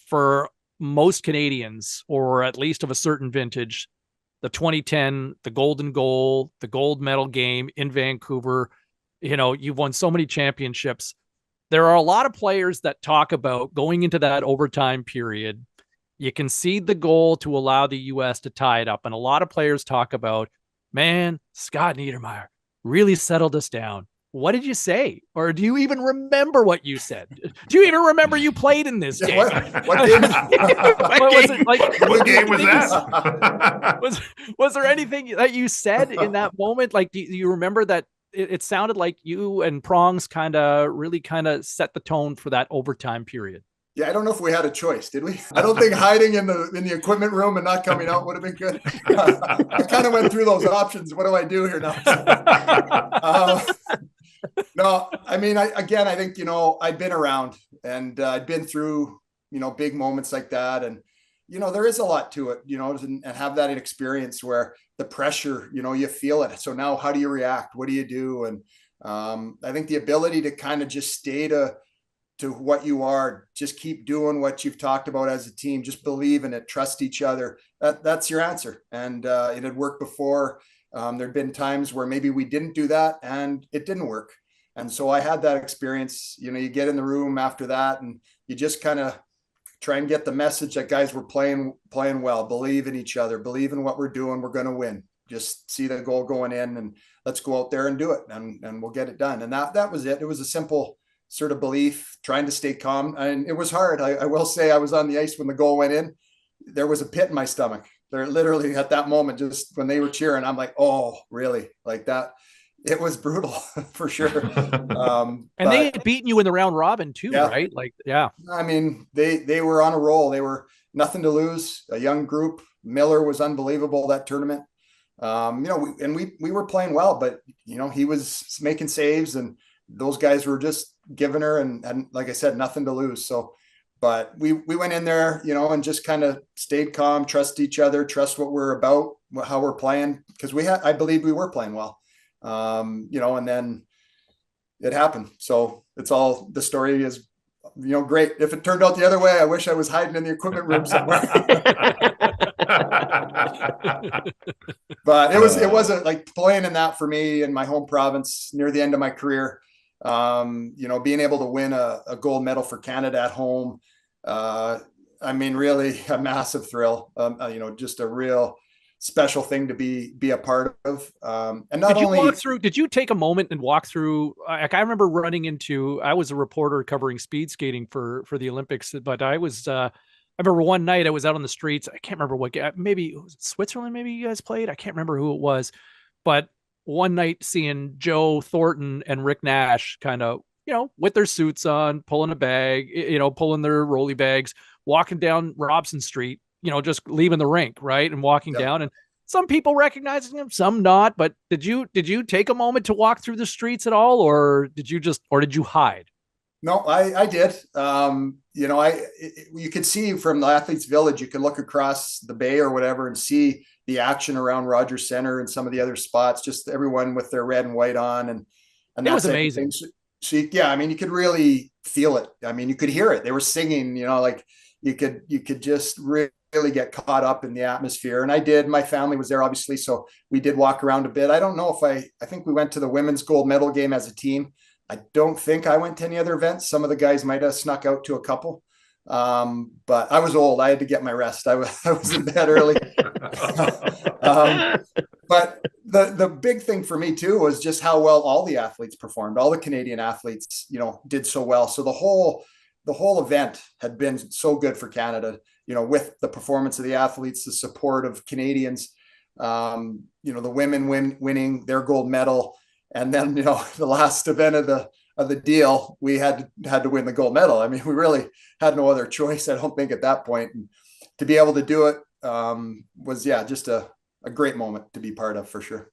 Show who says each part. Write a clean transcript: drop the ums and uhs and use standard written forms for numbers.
Speaker 1: for most Canadians, or at least of a certain vintage, the 2010, the golden goal, the gold medal game in Vancouver, you've won so many championships. There are a lot of players that talk about going into that overtime period. You concede the goal to allow the U.S. to tie it up. And a lot of players talk about, man, Scott Niedermayer really settled us down. What did you say? Or do you even remember what you said? Do you even remember you played in this game?
Speaker 2: What game?
Speaker 1: Was it like?
Speaker 3: What game was that?
Speaker 1: Was there anything that you said in that moment? Like, do you remember that it sounded like you and Prongs really set the tone for that overtime period?
Speaker 2: Yeah, I don't know if we had a choice, did we? I don't think hiding in the equipment room and not coming out would have been good. I kind of went through those options. What do I do here now? No, I mean, I think, I'd been around and I'd been through, big moments like that. And, there is a lot to it, and have that experience where the pressure, you feel it. So now how do you react? What do you do? And I think the ability to kind of just stay to what you are, just keep doing what you've talked about as a team, just believe in it, trust each other. That's your answer. And it had worked before. There'd been times where maybe we didn't do that and it didn't work. And so I had that experience. You get in the room after that and you just kind of try and get the message that guys were playing well, believe in each other, believe in what we're doing. We're going to win. Just see the goal going in and let's go out there and do it and we'll get it done. And that was it. It was a simple sort of belief, trying to stay calm. And it was hard. I will say I was on the ice when the goal went in. There was a pit in my stomach. There literally at that moment, just when they were cheering, I'm like, oh, really? Like that. It was brutal for sure.
Speaker 1: And they had beaten you in the round robin too,
Speaker 2: yeah.
Speaker 1: Right? Like, yeah.
Speaker 2: I mean, they were on a roll. They were nothing to lose. A young group. Miller was unbelievable that tournament. We were playing well, but he was making saves and those guys were just giving her and like I said, nothing to lose. So, but we went in there, and just kind of stayed calm, trust each other, trust what we're about, how we're playing. Cause I believe we were playing well, and then it happened. So it's all, the story is, great. If it turned out the other way, I wish I was hiding in the equipment room somewhere. But it wasn't like playing in that for me in my home province near the end of my career. Being able to win a gold medal for Canada at home. Really a massive thrill, just a real special thing to be a part of. And not only
Speaker 1: did you take a moment and walk through, like I remember I was a reporter covering speed skating for the Olympics, but I remember one night I was out on the streets. I can't remember what, maybe it was Switzerland. Maybe you guys played. I can't remember who it was, but one night seeing Joe Thornton and Rick Nash kind of, with their suits on, pulling a bag, pulling their rolly bags, walking down Robson Street, just leaving the rink, right? And walking down, and some people recognizing him, some not. But did you take a moment to walk through the streets at all, or did you hide?
Speaker 2: No, I did. You could see from the Athletes Village, you could look across the bay or whatever and see the action around Rogers Center and some of the other spots, just everyone with their red and white on. And
Speaker 1: it was amazing.
Speaker 2: So you could really feel it. I mean, you could hear it. They were singing, like you could just really get caught up in the atmosphere. And I did. My family was there, obviously. So we did walk around a bit. I don't know if I think we went to the women's gold medal game as a team. I don't think I went to any other events. Some of the guys might have snuck out to a couple. But I was old. I had to get my rest. I was in bed early. But the big thing for me too was just how well all the athletes performed. All the Canadian athletes, did so well. So the whole event had been so good for Canada, with the performance of the athletes, the support of Canadians, the women winning their gold medal. And then, the last event of the deal, we had to win the gold medal. I mean, we really had no other choice, I don't think, at that point. And to be able to do it was, just a great moment to be part of, for sure.